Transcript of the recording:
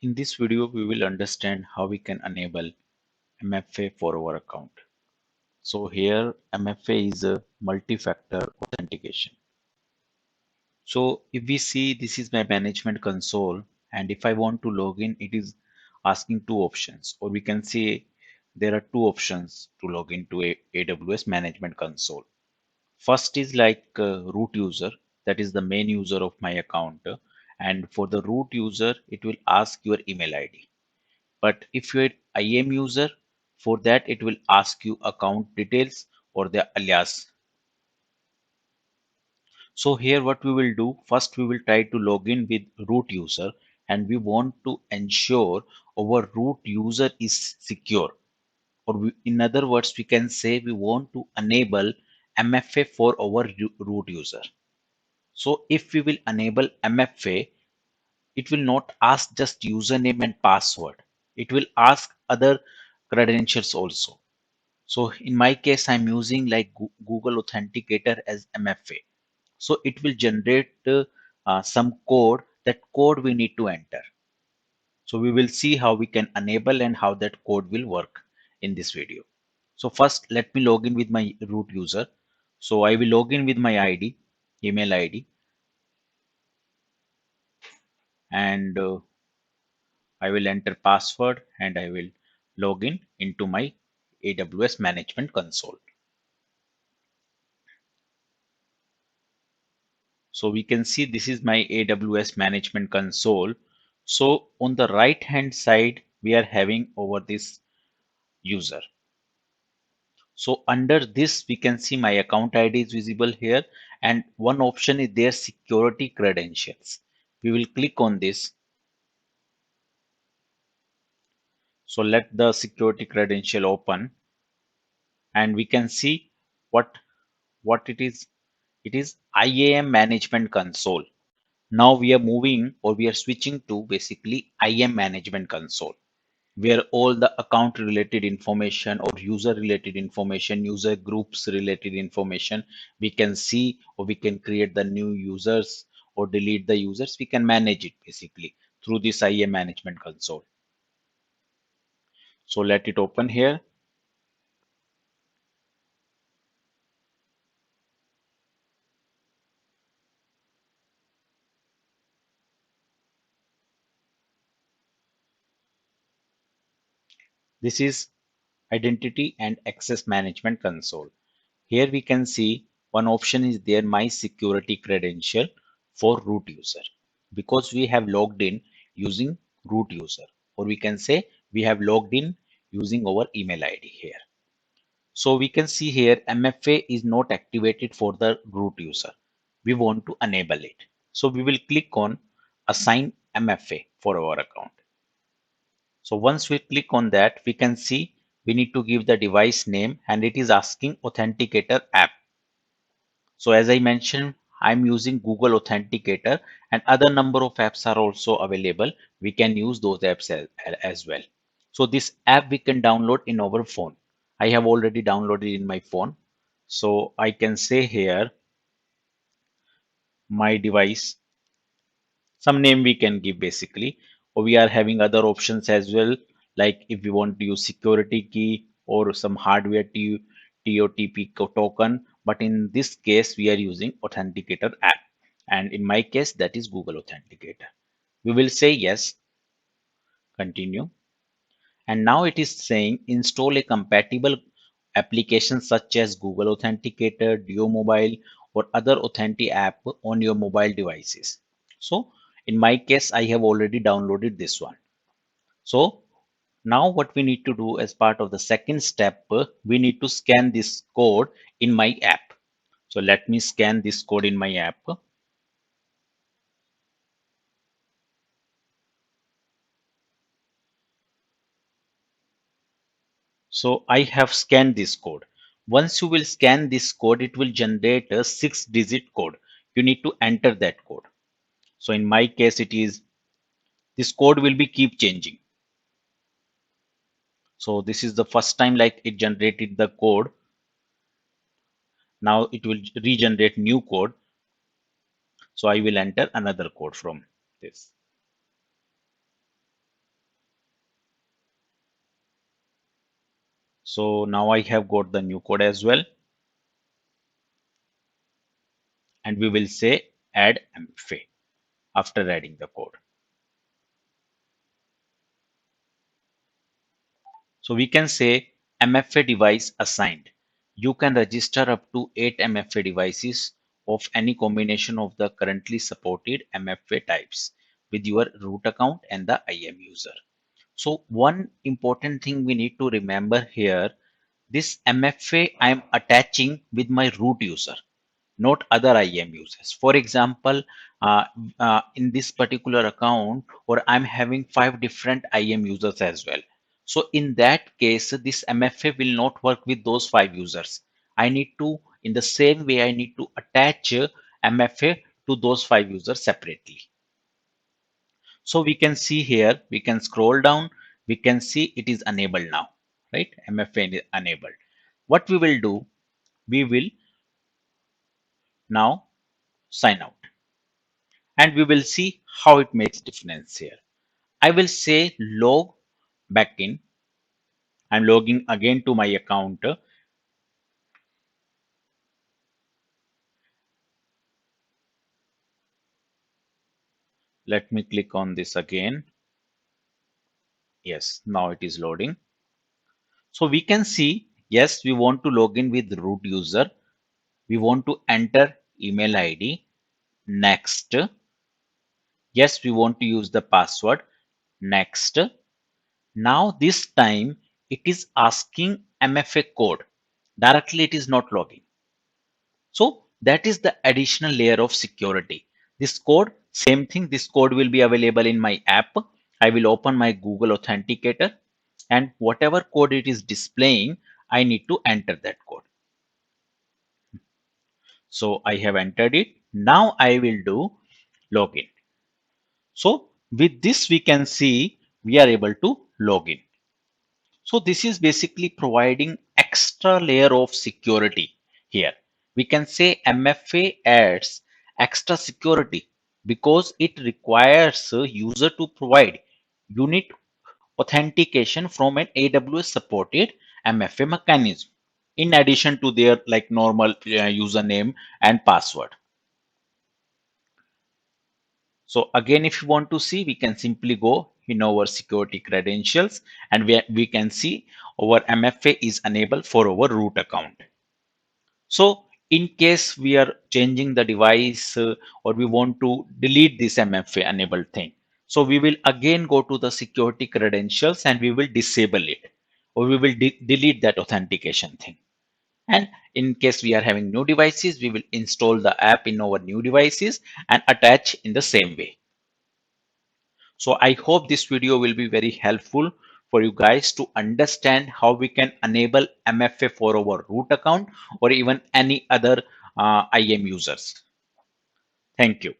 In this video, we will understand how we can enable MFA for our account. So here MFA is a multi-factor authentication. So if we see this is my management console, and if I want to log in, it is asking two options, or we can say there are two options to log into a AWS management console. First is like root user, that is the main user of my account. And for the root user, it will ask your email ID. But if you're IAM user, for that it will ask you account details or the alias. So here what we will do, first we will try to log in with root user, and we want to ensure our root user is secure. Or in other words, we can say we want to enable MFA for our root user. So if we will enable MFA, it will not ask just username and password. It will ask other credentials also. So in my case, I'm using like Google Authenticator as MFA. So it will generate some code. That code we need to enter. So we will see how we can enable and how that code will work in this video. So first, let me log in with my root user. So I will log in with my ID, email ID, and I will enter password and I will log in into my AWS management console. So we can see this is my AWS management console. So on the right hand side, we are having over this user. So under this, we can see my account ID is visible here. And one option is their security credentials. We will click on this. So let the security credential open and we can see what it is. It is IAM management console. Now we are moving or we are switching to basically IAM management console, where all the account related information or user related information, user groups related information, we can see, or we can create the new users or delete the users. We can manage it basically through this IAM management console. So let it open here. This is Identity and Access Management Console. Here we can see one option is there, my security credential for root user, because we have logged in using root user, or we can say we have logged in using our email ID here. So we can see here MFA is not activated for the root user. We want to enable it. So we will click on assign MFA for our account. So once we click on that, we can see we need to give the device name and it is asking Authenticator app. So as I mentioned, I'm using Google Authenticator and other number of apps are also available. We can use those apps as well. So this app we can download in our phone. I have already downloaded in my phone. So I can say here, my device, some name we can give basically, or we are having other options as well. Like if we want to use security key or some hardware TOTP token, but in this case we are using Authenticator app, and in my case that is Google Authenticator. We will say yes, continue, and now it is saying install a compatible application such as Google Authenticator, Duo Mobile, or other Authentic app on your mobile devices. So in my case, I have already downloaded this one. So now what we need to do as part of the second step, we need to scan this code in my app. So let me scan this code in my app. So I have scanned this code. Once you will scan this code, it will generate a 6-digit code. You need to enter that code. So in my case, it is, this code will be keep changing. So this is the first time like it generated the code. Now it will regenerate new code. So I will enter another code from this. So now I have got the new code as well, and we will say add MFA after adding the code. So we can say MFA device assigned. You can register up to 8 MFA devices of any combination of the currently supported MFA types with your root account and the IAM user. So one important thing we need to remember here, this MFA I am attaching with my root user, not other IAM users. For example, uh, in this particular account, or I'm having 5 different IAM users as well. So in that case, this MFA will not work with those 5 users. I need to, in the same way, I need to attach MFA to those 5 users separately. So we can see here, we can scroll down, we can see it is enabled now, right? MFA is enabled. What we will do, we will now sign out, and we will see how it makes difference here. I will say log back in. I'm logging again to my account. Let me click on this again. Yes, now it is loading. So we can see, yes, we want to log in with root user. We want to enter email ID. Next. Yes, we want to use the password. Next. Now this time it is asking MFA code. Directly it is not logging. So that is the additional layer of security. This code, same thing, this code will be available in my app. I will open my Google Authenticator, and whatever code it is displaying, I need to enter that code. So I have entered it. Now I will do login. So with this, we can see we are able to log in. So this is basically providing extra layer of security here. We can say MFA adds extra security because it requires a user to provide unique authentication from an AWS supported MFA mechanism in addition to their like normal username and password. So again, if you want to see, we can simply go in our security credentials, and we can see our MFA is enabled for our root account. So in case we are changing the device or we want to delete this MFA enabled thing, so we will again go to the security credentials and we will disable it, or we will delete that authentication thing. And in case we are having new devices, we will install the app in our new devices and attach in the same way. So I hope this video will be very helpful for you guys to understand how we can enable MFA for our root account or even any other IAM users. Thank you.